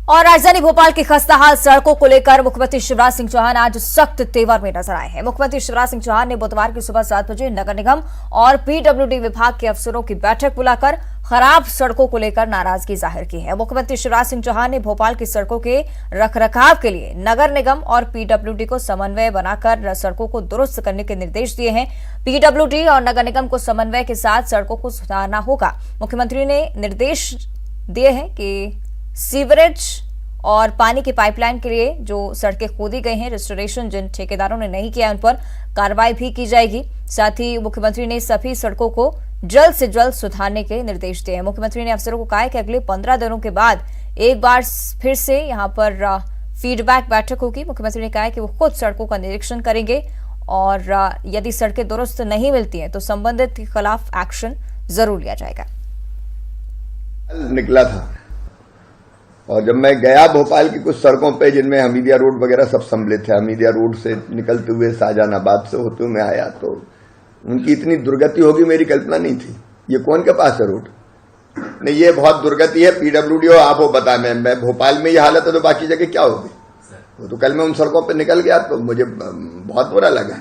और राजधानी भोपाल की खस्ताहाल सड़कों को लेकर मुख्यमंत्री शिवराज सिंह चौहान आज सख्त तेवर में नजर आए हैं। मुख्यमंत्री शिवराज सिंह चौहान ने बुधवार की सुबह 7 बजे नगर निगम और पीडब्ल्यूडी विभाग के अफसरों की बैठक बुलाकर खराब सड़कों को लेकर नाराजगी जाहिर की है। मुख्यमंत्री शिवराज सिंह चौहान ने भोपाल की सड़कों के रखरखाव के लिए नगर निगम और पीडब्ल्यूडी को समन्वय बनाकर सड़कों को दुरुस्त करने के निर्देश दिए हैं। पीडब्ल्यूडी और नगर निगम को समन्वय के साथ सड़कों को सुधारना होगा। मुख्यमंत्री ने निर्देश दिए हैं कि सीवरेज और पानी की पाइपलाइन के लिए जो सड़कें खोदी गई हैं, रेस्टोरेशन जिन ठेकेदारों ने नहीं किया उन पर कार्रवाई भी की जाएगी। साथ ही मुख्यमंत्री ने सभी सड़कों को जल्द से जल्द सुधारने के निर्देश दिए हैं। मुख्यमंत्री ने अफसरों को कहा है कि अगले 15 दिनों के बाद एक बार फिर से यहां पर फीडबैक बैठक होगी। मुख्यमंत्री ने कहा है कि वो खुद सड़कों का निरीक्षण करेंगे और यदि सड़कें दुरुस्त नहीं मिलती हैं तो संबंधित के खिलाफ एक्शन जरूर लिया जाएगा। निकला था और जब मैं गया भोपाल की कुछ सड़कों पे जिनमें हमीदिया रोड वगैरह सब सम्मिलित है, हमीदिया रोड से निकलते हुए शाहजहानाबाद से होते हुए मैं आया तो उनकी इतनी दुर्गति होगी मेरी कल्पना नहीं थी। ये कौन के पास है रोड? नहीं, ये बहुत दुर्गति है। पीडब्ल्यूडी हो आप वो बता, मैं भोपाल में ये हालत है तो बाकी जगह क्या होगी? वो तो कल मैं उन सड़कों पे निकल गया तो मुझे बहुत बुरा लगा।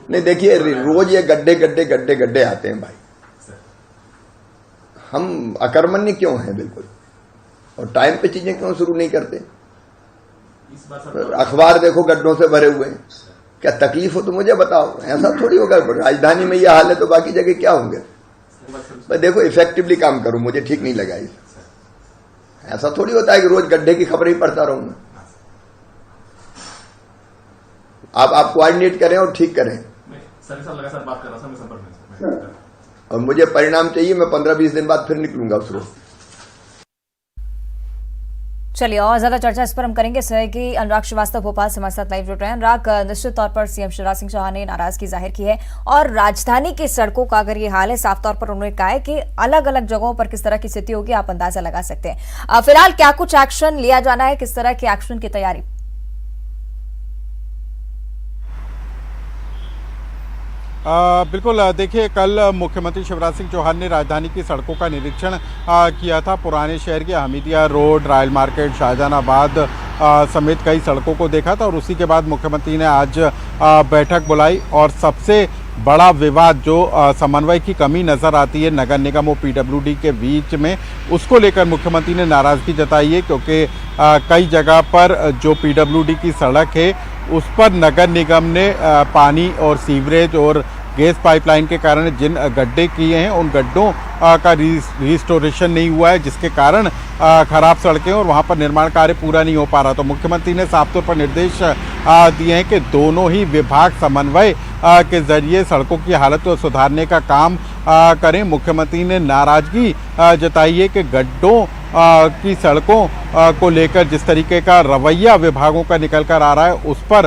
नहीं देखिए, रोज ये गड्ढे गड्ढे गड्ढे गड्ढे आते हैं भाई। हम अकर्मण्य क्यों हैं बिल्कुल, और टाइम पे चीजें क्यों शुरू नहीं करते? अखबार देखो गड्ढों से भरे हुए हैं। क्या तकलीफ हो तो मुझे बताओ। ऐसा थोड़ी होगा राजधानी में ये हाल है तो बाकी जगह क्या होंगे? मैं देखो इफेक्टिवली काम करूं, मुझे ठीक नहीं लगा। ऐसा थोड़ी होता है कि रोज गड्ढे की खबर ही पढ़ता रहूंगा। आप कोऑर्डिनेट करें और ठीक करें। और मुझे परिणाम चाहिए। मैं 15-20 दिन बाद फिर निकलूंगा उस रोज। चलिए और ज्यादा चर्चा इस पर हम करेंगे। सहयोगी अनुराग श्रीवास्तव भोपाल से हमारे साथ लाइव जुड़ रहे हैं। अनुराग, निश्चित तौर पर सीएम शिवराज सिंह चौहान ने नाराजगी जाहिर की है और राजधानी की सड़कों का अगर ये हाल है, साफ तौर पर उन्होंने कहा है कि अलग अलग जगहों पर किस तरह की स्थिति होगी आप अंदाजा लगा सकते हैं। फिलहाल क्या कुछ एक्शन लिया जाना है, किस तरह की एक्शन की तैयारी? बिल्कुल, देखिए कल मुख्यमंत्री शिवराज सिंह चौहान ने राजधानी की सड़कों का निरीक्षण किया था। पुराने शहर के Hamidia road, royal market, Shahjahanabad समेत कई सड़कों को देखा था और उसी के बाद मुख्यमंत्री ने आज बैठक बुलाई और सबसे बड़ा विवाद जो समन्वय की कमी नज़र आती है नगर निगम और पीडब्ल्यूडी के बीच में, उसको लेकर मुख्यमंत्री ने नाराज़गी जताई है क्योंकि कई जगह पर जो पीडब्ल्यूडी की सड़क है उस पर नगर निगम ने पानी और सीवरेज और गैस पाइपलाइन के कारण जिन गड्ढे किए हैं उन गड्ढों का रिस्टोरेशन नहीं हुआ है, जिसके कारण खराब सड़कें और वहां पर निर्माण कार्य पूरा नहीं हो पा रहा। तो मुख्यमंत्री ने साफ तौर पर निर्देश दिए हैं कि दोनों ही विभाग समन्वय के जरिए सड़कों की हालत को सुधारने का काम करें। मुख्यमंत्री ने नाराजगी जताई है कि गड्ढों की सड़कों को लेकर जिस तरीके का रवैया विभागों का निकल कर आ रहा है उस पर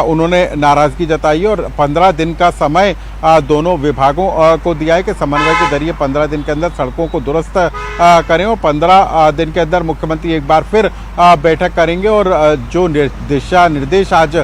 उन्होंने नाराजगी जताई है और 15 दिन का समय दोनों विभागों को दिया है कि समन्वय के जरिए 15 दिन के अंदर सड़कों को दुरुस्त करें और 15 दिन के अंदर मुख्यमंत्री एक बार फिर बैठक करेंगे और जो दिशा निर्देश आज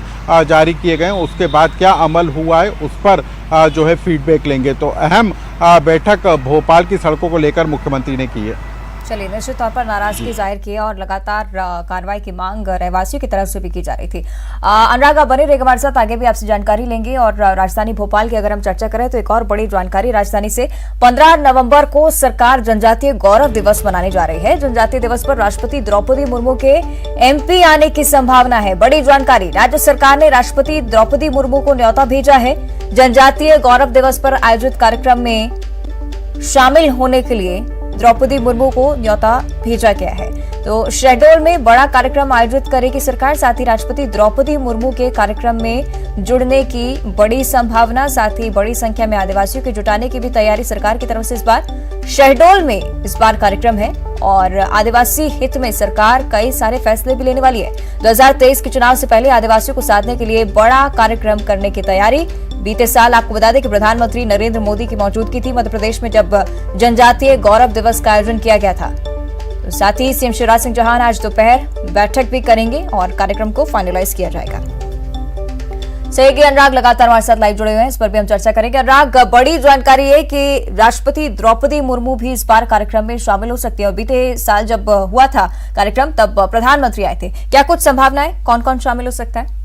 जारी किए गए उसके बाद क्या अमल हुआ है उस पर जो है फीडबैक लेंगे। तो अहम बैठक भोपाल की सड़कों को लेकर मुख्यमंत्री ने की है। चलिए, निश्चित तौर पर नाराजगी जाहिर की है और लगातार कार्रवाई की मांग रहवासियों की तरफ से भी की जा रही थी। अनुराग, आप बने रहिए हमारे साथ, आगे भी आपसे जानकारी लेंगे। और राजधानी भोपाल की अगर हम चर्चा करें तो एक और बड़ी जानकारी राजधानी से 15 नवंबर को सरकार जनजातीय गौरव दिवस मनाने जा रही है। जनजातीय दिवस पर राष्ट्रपति द्रौपदी मुर्मू के एमपी आने की संभावना है। बड़ी जानकारी, राज्य सरकार ने राष्ट्रपति द्रौपदी मुर्मू को न्योता भेजा है। जनजातीय गौरव दिवस पर आयोजित कार्यक्रम में शामिल होने के लिए द्रौपदी मुर्मू को न्योता भेजा गया है। तो शहडोल में बड़ा कार्यक्रम आयोजित करेगी सरकार। साथ ही राष्ट्रपति द्रौपदी मुर्मू के कार्यक्रम में जुड़ने की बड़ी संभावना, साथ ही बड़ी संख्या में आदिवासियों के जुटाने की भी तैयारी सरकार की तरफ से इस बार शहडोल में इस बार कार्यक्रम है और आदिवासी हित में सरकार कई सारे फैसले भी लेने वाली है। 2023 के चुनाव से पहले आदिवासियों को साधने के लिए बड़ा कार्यक्रम करने की तैयारी। बीते साल आपको बता दें कि प्रधानमंत्री नरेंद्र मोदी की मौजूदगी थी मध्य प्रदेश में जब जनजातीय गौरव दिवस का आयोजन किया गया था। तो साथ ही सीएम शिवराज सिंह चौहान आज दोपहर बैठक भी करेंगे और कार्यक्रम को फाइनलाइज किया जाएगा। सहयोगी अनुराग लगातार हमारे साथ लाइव जुड़े हुए हैं, इस पर भी हम चर्चा करेंगे। अनुराग, बड़ी जानकारी है कि राष्ट्रपति द्रौपदी मुर्मू भी इस बार कार्यक्रम में शामिल हो सकती है और बीते साल जब हुआ था कार्यक्रम तब प्रधानमंत्री आए थे। क्या कुछ संभावनाएं, कौन कौन शामिल हो सकता है?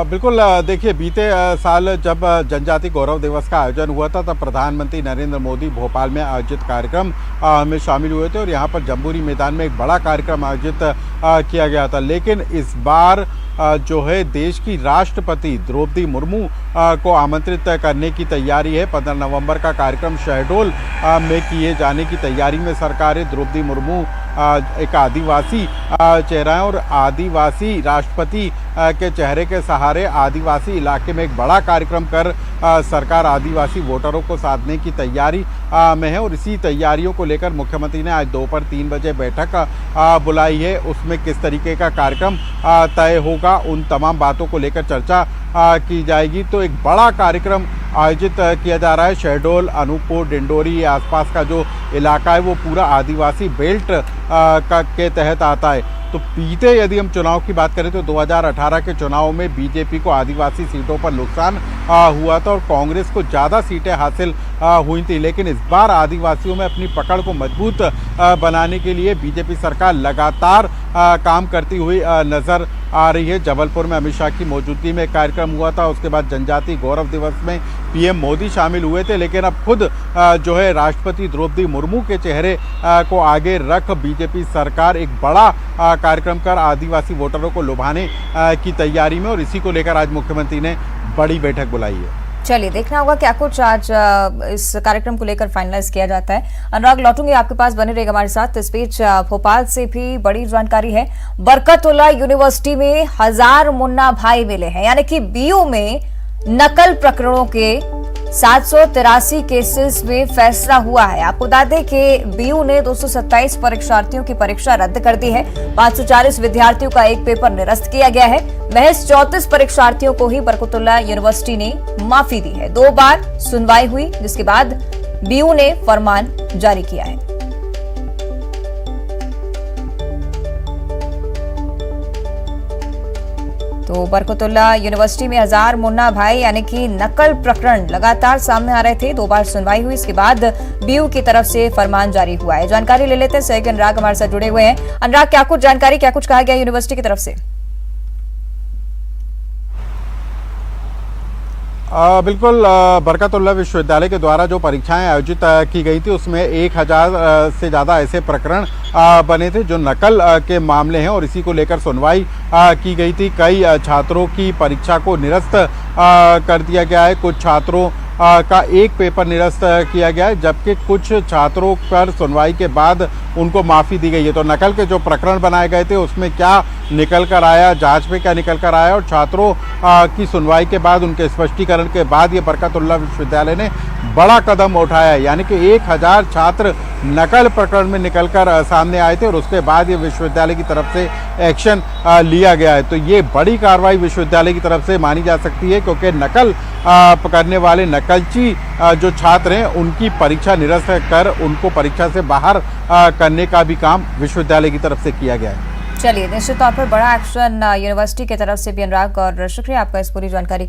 बिल्कुल, देखिए बीते साल जब जनजाति गौरव दिवस का आयोजन हुआ था तब प्रधानमंत्री नरेंद्र मोदी भोपाल में आयोजित कार्यक्रम में शामिल हुए थे और यहाँ पर जम्बूरी मैदान में एक बड़ा कार्यक्रम आयोजित किया गया था। लेकिन इस बार जो है देश की राष्ट्रपति द्रौपदी मुर्मू को आमंत्रित करने की तैयारी है। 15 नवंबर का कार्यक्रम शहडोल में किए जाने की तैयारी में सरकार है। द्रौपदी मुर्मू एक आदिवासी चेहरा है और आदिवासी राष्ट्रपति के चेहरे के सहारे आदिवासी इलाके में एक बड़ा कार्यक्रम कर सरकार आदिवासी वोटरों को साधने की तैयारी में है और इसी तैयारियों को लेकर मुख्यमंत्री ने आज दोपहर 3 बजे बैठक बुलाई है। उसमें किस तरीके का कार्यक्रम तय होगा, उन तमाम बातों को लेकर चर्चा की जाएगी। तो एक बड़ा कार्यक्रम आयोजित किया जा रहा है। शहडोल, अनूपपुर, डिंडोरी आसपास का जो इलाका है वो पूरा आदिवासी बेल्ट के तहत आता है। तो बीते यदि हम चुनाव की बात करें तो 2018 के चुनाव में बीजेपी को आदिवासी सीटों पर नुकसान हुआ था और कांग्रेस को ज़्यादा सीटें हासिल हुई थी। लेकिन इस बार आदिवासियों में अपनी पकड़ को मजबूत बनाने के लिए बीजेपी सरकार लगातार काम करती हुई नज़र आ रही है। जबलपुर में अमित शाह की मौजूदगी में कार्यक्रम हुआ था। उसके बाद जनजाति गौरव दिवस में पीएम मोदी शामिल हुए थे। लेकिन अब खुद जो है राष्ट्रपति द्रौपदी मुर्मू के चेहरे को आगे रख बीजेपी सरकार एक बड़ा कार्यक्रम कर आदिवासी वोटरों को लुभाने की तैयारी में और इसी को लेकर आज मुख्यमंत्री ने बड़ी बैठक बुलाई है। चलिए, देखना होगा क्या कुछ आज इस कार्यक्रम को लेकर फाइनलाइज किया जाता है। अनुराग, लौटूंगे आपके पास, बने रहेगा हमारे साथ। इस बीच भोपाल से भी बड़ी जानकारी है। बरकतुल्लाह यूनिवर्सिटी में 1000 मुन्ना भाई मिले हैं, यानी कि बीयू में नकल प्रकरणों के 783 केसेस में फैसला हुआ है। आपको बता दें कि बीयू ने 227 परीक्षार्थियों की परीक्षा रद्द कर दी है। 540 विद्यार्थियों का एक पेपर निरस्त किया गया है। महज 34 परीक्षार्थियों को ही बरकतुल्लाह यूनिवर्सिटी ने माफी दी है। 2 बार सुनवाई हुई, जिसके बाद बीयू ने फरमान जारी किया है। तो बरकतुल्लाह यूनिवर्सिटी में 1000 मुन्ना भाई यानी कि नकल प्रकरण लगातार सामने आ रहे थे। 2 बार सुनवाई हुई, इसके बाद बीयू की तरफ से फरमान जारी हुआ है। जानकारी ले लेते हैं, सहयोगी अनुराग हमारे साथ जुड़े हुए हैं। अनुराग, क्या कुछ जानकारी, क्या कुछ कहा गया यूनिवर्सिटी की तरफ से? बिल्कुल, बरकतुल्लाह विश्वविद्यालय के द्वारा जो परीक्षाएं आयोजित की गई थी उसमें 1000 से ज़्यादा ऐसे प्रकरण बने थे जो नकल के मामले हैं और इसी को लेकर सुनवाई की गई थी। कई छात्रों की परीक्षा को निरस्त कर दिया गया है। कुछ छात्रों का एक पेपर निरस्त किया गया है, जबकि कुछ छात्रों पर सुनवाई के बाद उनको माफ़ी दी गई है। तो नकल के जो प्रकरण बनाए गए थे उसमें क्या निकल कर आया, जांच में क्या निकल कर आया और छात्रों की सुनवाई के बाद उनके स्पष्टीकरण के बाद ये बरकतुल्लाह विश्वविद्यालय ने बड़ा कदम उठाया है। यानी कि 1000 छात्र नकल प्रकरण में निकलकर सामने आए थे और उसके बाद ये विश्वविद्यालय की तरफ से एक्शन लिया गया है। तो ये बड़ी कार्रवाई विश्वविद्यालय की तरफ से मानी जा सकती है, क्योंकि नकल करने वाले नकलची जो छात्र हैं उनकी परीक्षा निरस्त कर उनको परीक्षा से बाहर करने का भी काम विश्वविद्यालय की तरफ से किया गया है। चलिए, निश्चित तौर पर बड़ा एक्शन यूनिवर्सिटी की तरफ से भी अनुराग, और शुक्रिया आपका इस पूरी जानकारी के लिए।